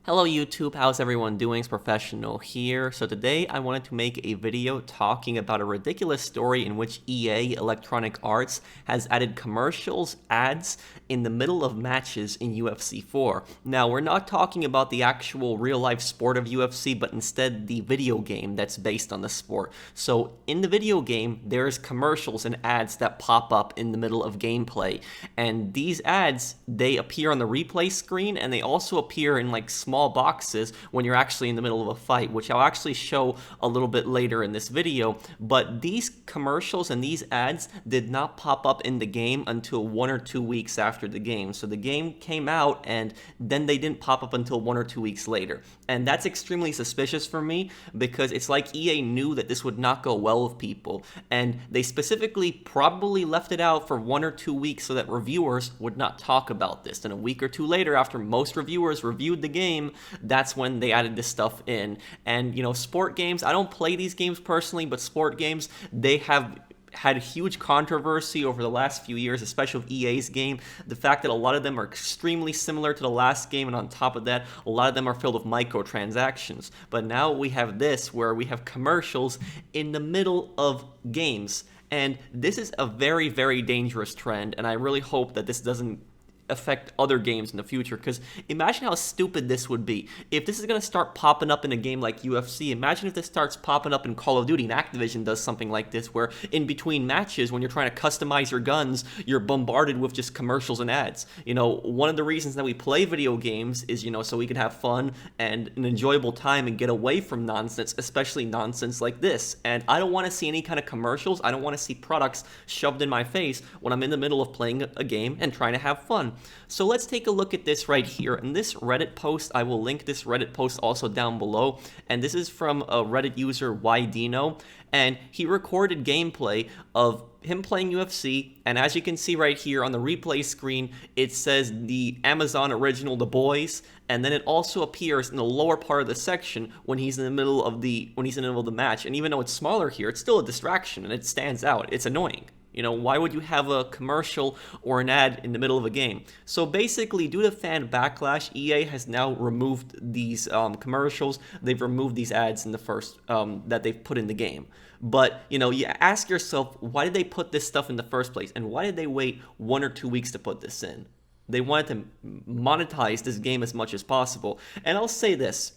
Hello YouTube, how's everyone doing? It's Professional here. So today I wanted to make a video talking about a ridiculous story in which EA, Electronic Arts, has added commercials, ads, in the middle of matches in UFC 4. Now, we're not talking about the actual real-life sport of UFC, but instead the video game that's based on the sport. So in the video game, there's commercials and ads that pop up in the middle of gameplay. And these ads, they appear on the replay screen, and they also appear in like small boxes when you're actually in the middle of a fight, which I'll actually show a little bit later in this video. But these commercials and these ads did not pop up in the game until 1 or 2 weeks after the game. So the game came out and then they didn't pop up until 1 or 2 weeks later. And that's extremely suspicious for me because it's like EA knew that this would not go well with people. And they specifically probably left it out for 1 or 2 weeks so that reviewers would not talk about this. And a week or two later, after most reviewers reviewed the game, that's when they added this stuff in. And, you know, sport games, I don't play these games personally, but sport games, they have had huge controversy over the last few years, especially with EA's game. The fact that a lot of them are extremely similar to the last game, and on top of that, a lot of them are filled with microtransactions. But now we have this, where we have commercials in the middle of games. And this is a very, very dangerous trend, and I really hope that this doesn't affect other games in the future, because imagine how stupid this would be. If this is going to start popping up in a game like UFC, imagine if this starts popping up in Call of Duty and Activision does something like this, where in between matches, when you're trying to customize your guns, you're bombarded with just commercials and ads. You know, one of the reasons that we play video games is, you know, so we can have fun and an enjoyable time and get away from nonsense, especially nonsense like this. And I don't want to see any kind of commercials. I don't want to see products shoved in my face when I'm in the middle of playing a game and trying to have fun. So let's take a look at this right here. In this Reddit post, I will link this Reddit post also down below. And this is from a Reddit user, Ydino. And he recorded gameplay of him playing UFC. And as you can see right here on the replay screen, it says the Amazon original The Boys. And then it also appears in the lower part of the section when he's in the middle of the match. And even though it's smaller here, it's still a distraction and it stands out. It's annoying. You know, why would you have a commercial or an ad in the middle of a game? So basically, due to fan backlash, EA has now removed these commercials. They've removed these ads in the first that they've put in the game. But, you know, you ask yourself, why did they put this stuff in the first place? And why did they wait 1 or 2 weeks to put this in? They wanted to monetize this game as much as possible. And I'll say this.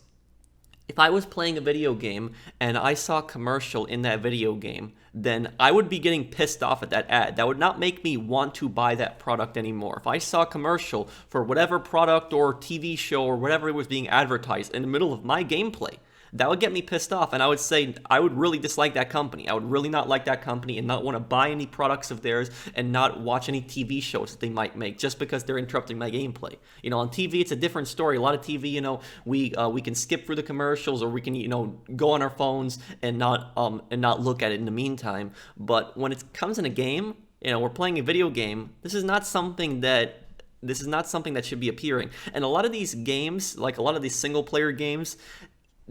If I was playing a video game and I saw a commercial in that video game, then I would be getting pissed off at that ad. That would not make me want to buy that product anymore. If I saw a commercial for whatever product or TV show or whatever was being advertised in the middle of my gameplay, that would get me pissed off, and I would say I would really dislike that company. I would really not like that company and not want to buy any products of theirs and not watch any TV shows that they might make just because they're interrupting my gameplay. You know, on TV it's a different story. A lot of TV, you know, we can skip through the commercials, or we can, you know, go on our phones and not look at it in the meantime. But when it comes in a game, you know, we're playing a video game. This is not something that should be appearing. And a lot of these games, like a lot of these single player games,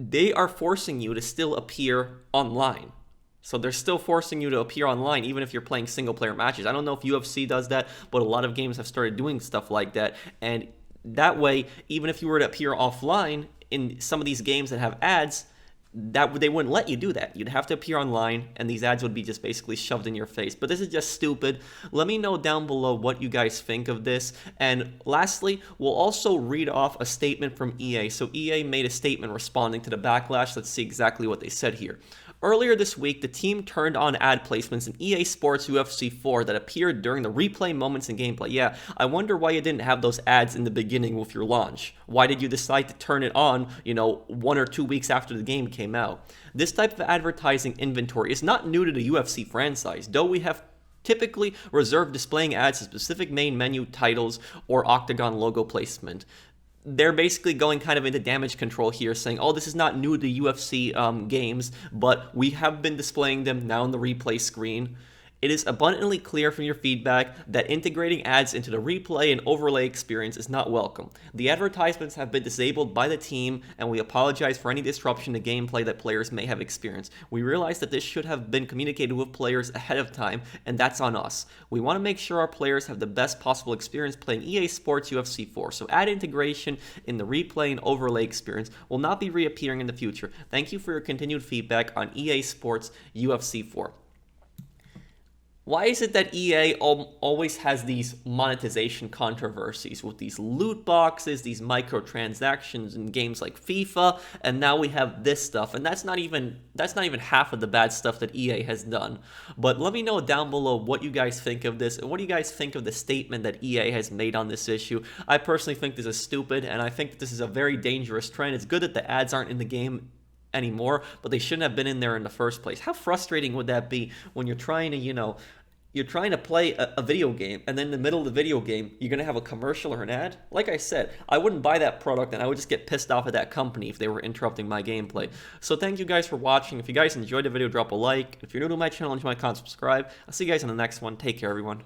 they are forcing you to still appear online. So they're still forcing you to appear online even if you're playing single player matches. I don't know if UFC does that, but a lot of games have started doing stuff like that. And that way, even if you were to appear offline in some of these games that have ads, that they wouldn't let you do that. You'd have to appear online, and these ads would be just basically shoved in your face. But this is just stupid. Let me know down below what you guys think of this. And lastly, we'll also read off a statement from EA. So EA made a statement responding to the backlash. Let's see exactly what they said here. Earlier this week, the team turned on ad placements in EA Sports UFC 4 that appeared during the replay moments in gameplay. Yeah, I wonder why you didn't have those ads in the beginning with your launch. Why did you decide to turn it on, you know, 1 or 2 weeks after the game came out? This type of advertising inventory is not new to the UFC franchise, though we have typically reserved displaying ads to specific main menu titles or octagon logo placement. They're basically going kind of into damage control here, saying, oh, this is not new to UFC games, but we have been displaying them now on the replay screen. It is abundantly clear from your feedback that integrating ads into the replay and overlay experience is not welcome. The advertisements have been disabled by the team, and we apologize for any disruption to gameplay that players may have experienced. We realize that this should have been communicated with players ahead of time, and that's on us. We want to make sure our players have the best possible experience playing EA Sports UFC 4, so ad integration in the replay and overlay experience will not be reappearing in the future. Thank you for your continued feedback on EA Sports UFC 4. Why is it that EA always has these monetization controversies with these loot boxes, these microtransactions in games like FIFA, and now we have this stuff? And that's not even half of the bad stuff that EA has done. But let me know down below what you guys think of this, and what do you guys think of the statement that EA has made on this issue. I personally think this is stupid, and I think that this is a very dangerous trend. It's good that the ads aren't in the game anymore, but they shouldn't have been in there in the first place. How frustrating would that be when you're trying to, you're trying to play a video game, and then in the middle of the video game, you're going to have a commercial or an ad? Like I said, I wouldn't buy that product, and I would just get pissed off at that company if they were interrupting my gameplay. So thank you guys for watching. If you guys enjoyed the video, drop a like. If you're new to my channel, enjoy my content, subscribe. I'll see you guys in the next one. Take care, everyone.